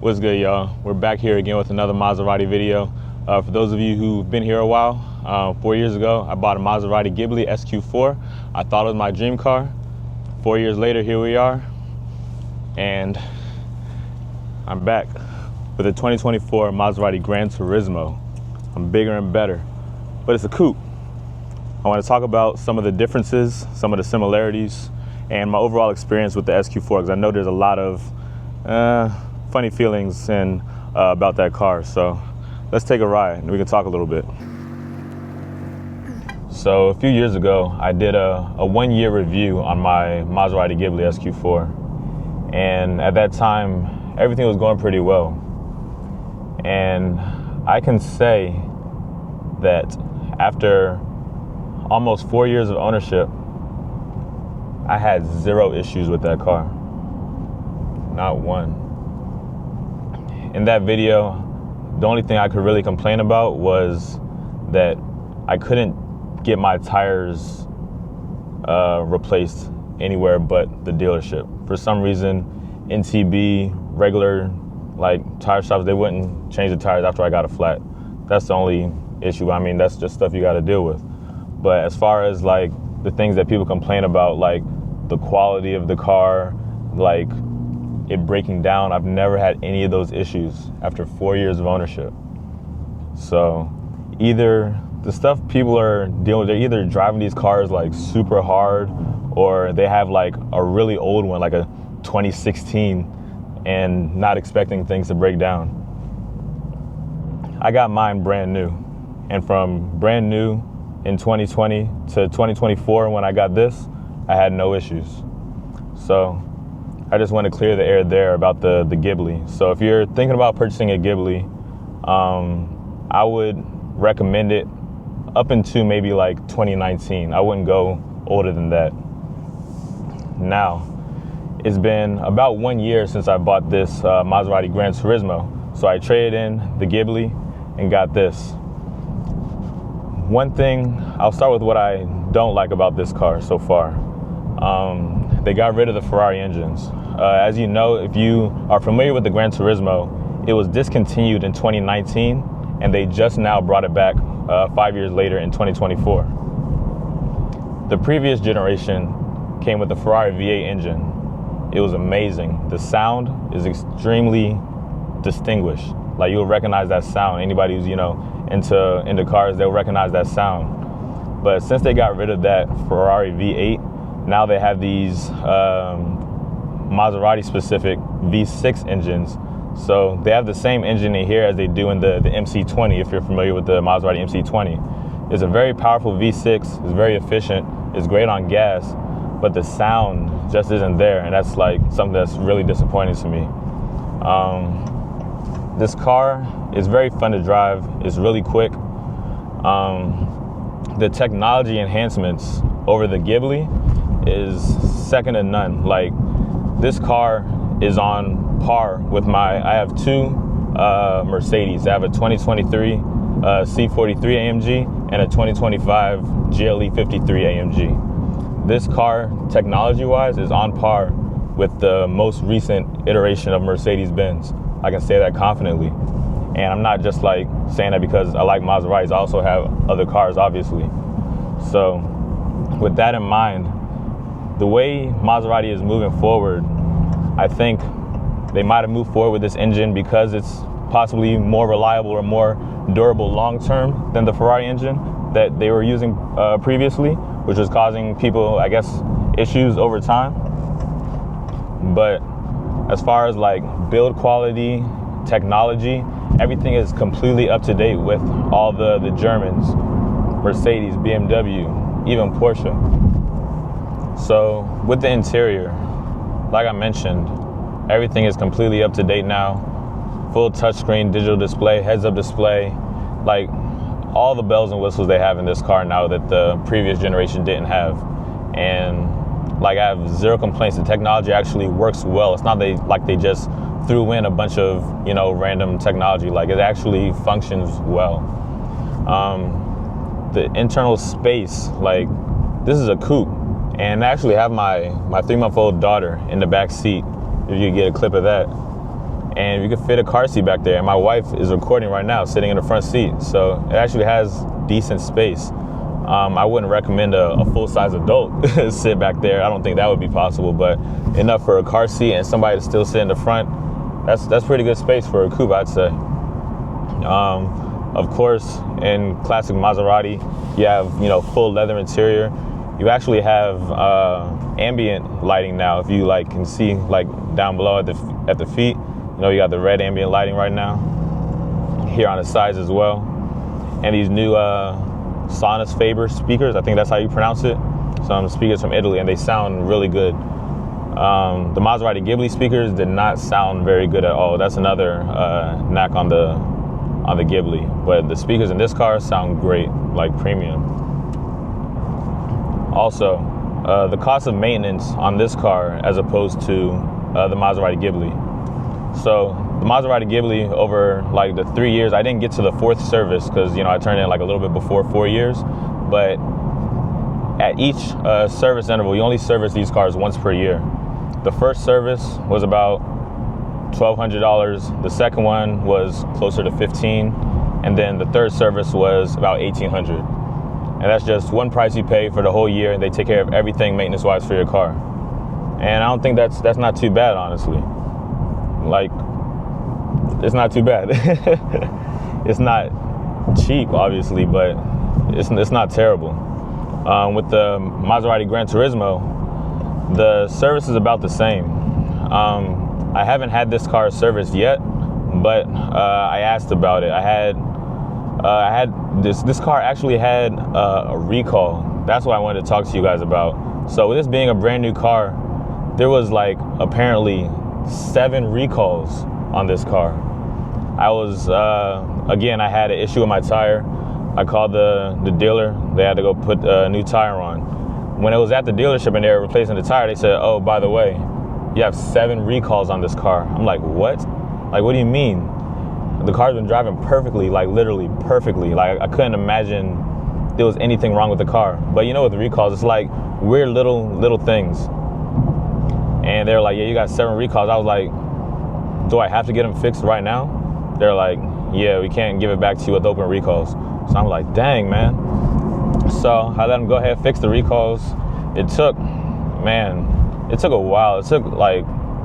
What's good, y'all? We're back here again with another Maserati video. For those of you who've been here a while, 4 years ago, I bought a Maserati Ghibli SQ4. I thought it was my dream car. 4 years later, here we are. And I'm back with a 2024 Maserati Gran Turismo. I'm bigger and better, but it's a coupe. I want to talk about some of the differences, some of the similarities, and my overall experience with the SQ4, because I know there's a lot of funny feelings about that car. So let's take a ride and we can talk a little bit. So a few years ago, I did a 1 year review on my Maserati Ghibli SQ4. And at that time, everything was going pretty well. And I can say that after almost 4 years of ownership, I had zero issues with that car. Not one. In that video, the only thing I could really complain about was that I couldn't get my tires replaced anywhere but the dealership. For some reason, NTB, regular tire shops, they wouldn't change the tires after I got a flat. That's the only issue. I mean, that's just stuff you got to deal with. But as far as the things that people complain about, the quality of the car, it breaking down, I've never had any of those issues after 4 years of ownership. So either the stuff people are dealing with, they're either driving these cars super hard, or they have a really old one, like a 2016, and not expecting things to break down. I got mine brand new. And from brand new in 2020 to 2024, when I got this, I had no issues. So I just want to clear the air there about the Ghibli. So if you're thinking about purchasing a Ghibli, I would recommend it up into maybe 2019. I wouldn't go older than that. Now, it's been about 1 year since I bought this Maserati Gran Turismo. So I traded in the Ghibli and got this. One thing, I'll start with what I don't like about this car so far. They got rid of the Ferrari engines. As you know, if you are familiar with the Gran Turismo, it was discontinued in 2019, and they just now brought it back 5 years later in 2024. The previous generation came with the Ferrari V8 engine. It was amazing. The sound is extremely distinguished. You'll recognize that sound. Anybody who's into cars, they'll recognize that sound. But since they got rid of that Ferrari V8, now they have these Maserati specific V6 engines. So they have the same engine in here as they do in the MC20, if you're familiar with the Maserati MC20. It's a very powerful V6, it's very efficient, it's great on gas, but the sound just isn't there, and that's something that's really disappointing to me. This car is very fun to drive, it's really quick. The technology enhancements over the Ghibli is second to none. This car is on par with I have two Mercedes. I have a 2023 C43 AMG and a 2025 GLE 53 AMG. This car, technology-wise, is on par with the most recent iteration of Mercedes-Benz. I can say that confidently. And I'm not just saying that because I like Maseratis. I also have other cars, obviously. So with that in mind, the way Maserati is moving forward, I think they might have moved forward with this engine because it's possibly more reliable or more durable long-term than the Ferrari engine that they were using previously, which was causing people, I guess, issues over time. But as far as build quality, technology, everything is completely up to date with all the Germans, Mercedes, BMW, even Porsche. So with the interior, like I mentioned, everything is completely up to date now. Full touchscreen, digital display, heads-up display, all the bells and whistles they have in this car now that the previous generation didn't have. And I have zero complaints. The technology actually works well. It's not they just threw in a bunch of random technology. It actually functions well. The internal space, this is a coupe, and I actually have my 3-month-old daughter in the back seat, if you get a clip of that. and you can fit a car seat back there. And my wife is recording right now, sitting in the front seat. So it actually has decent space. I wouldn't recommend a full-size adult sit back there. I don't think that would be possible, but enough for a car seat and somebody to still sit in the front. That's pretty good space for a coupe, I'd say. Of course, in classic Maserati, you have, full leather interior. You actually have ambient lighting now. If you can see down below at the feet, you got the red ambient lighting right now. Here on the sides as well, and these new Sonos Faber speakers. I think that's how you pronounce it. Some speakers from Italy, and they sound really good. The Maserati Ghibli speakers did not sound very good at all. That's another knack on the Ghibli. But the speakers in this car sound great, like premium. Also, the cost of maintenance on this car as opposed to the Maserati Ghibli. So the Maserati Ghibli, over the 3 years, I didn't get to the 4th service because I turned in a little bit before 4 years. But at each service interval, you only service these cars once per year. The first service was about $1,200. The second one was closer to $1,500, and then the third service was about $1,800. And that's just one price you pay for the whole year, and they take care of everything maintenance-wise for your car. And I don't think that's not too bad, honestly. It's not too bad. It's not cheap, obviously, but it's not terrible. With the Maserati Granturismo, the service is about the same. I haven't had this car serviced yet, but I asked about it. I had this car actually had a recall. That's what I wanted to talk to you guys about. So with this being a brand new car, there was apparently 7 recalls on this car. I was again, I had an issue with my tire. I called the dealer. They had to go put a new tire on. When it was at the dealership and they were replacing the tire, they said, "Oh, by the way, you have 7 recalls on this car." I'm like, "What? What do you mean?" The car's been driving perfectly, literally perfectly. I couldn't imagine there was anything wrong with the car. But with the recalls, it's weird little things. And they're like, "Yeah, you got 7 recalls." I was like, "Do I have to get them fixed right now?" They're like, "Yeah, we can't give it back to you with open recalls." So I'm like, "Dang, man." So I let them go ahead and fix the recalls. It took a while. It took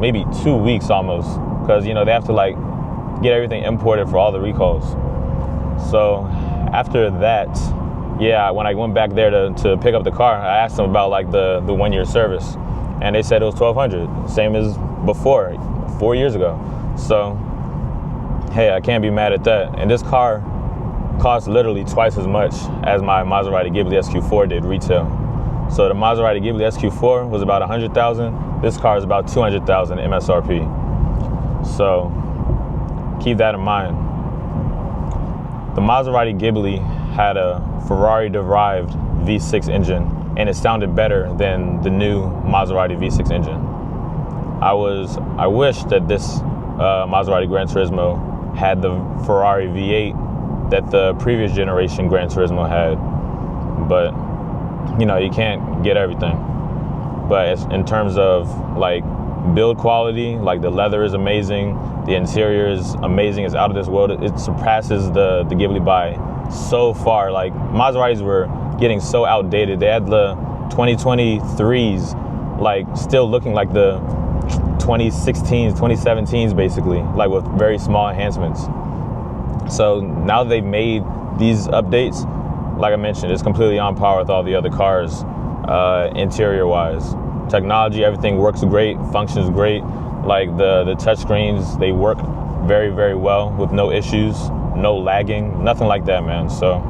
maybe 2 weeks almost, because they have to get everything imported for all the recalls. So after that, when I went back there to pick up the car, I asked them about the 1-year service, and they said it was $1,200, same as before, 4 years ago. So hey, I can't be mad at that. And this car costs literally twice as much as my Maserati Ghibli SQ4 did retail. So the Maserati Ghibli SQ4 was about $100,000. This car is about $200,000 MSRP. So keep that in mind. The Maserati Ghibli had a Ferrari-derived V6 engine, and it sounded better than the new Maserati V6 engine. I wish that this Maserati Granturismo had the Ferrari V8 that the previous generation Gran Turismo had, but you can't get everything. But in terms of build quality, the leather is amazing, the interior is amazing, it's out of this world. It surpasses the Ghibli by so far. Maseratis were getting so outdated. They had the 2023s still looking like the 2016s, 2017s basically, with very small enhancements. So now they've made these updates, like I mentioned, it's completely on par with all the other cars, interior-wise. Technology, everything works great, functions great. The touch screens, they work very, very well with no issues, no lagging, nothing like that, man. So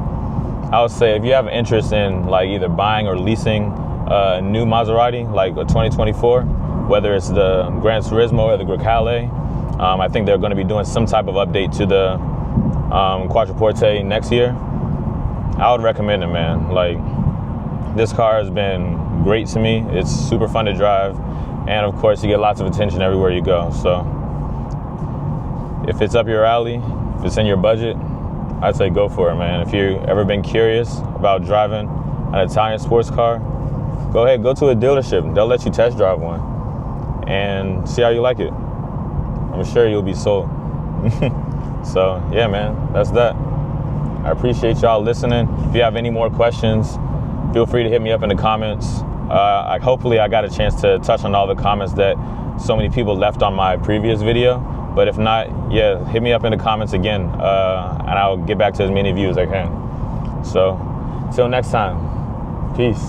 I would say if you have an interest in either buying or leasing a new Maserati, a 2024, whether it's the Gran Turismo or the Grecale, I think they're going to be doing some type of update to the Quattroporte next year. I would recommend it, man. This car has been great to me. It's super fun to drive, and of course you get lots of attention everywhere you go. So if it's up your alley, if it's in your budget, I'd say go for it, man. If you've ever been curious about driving an Italian sports car, go ahead, go to a dealership. They'll let you test drive one and see how you like it. I'm sure you'll be sold. So yeah, man, that's that. I appreciate y'all listening. If you have any more questions, feel free to hit me up in the comments. Hopefully I got a chance to touch on all the comments that so many people left on my previous video. But if not, yeah, hit me up in the comments again, and I'll get back to as many of you as I can. So, till next time, peace.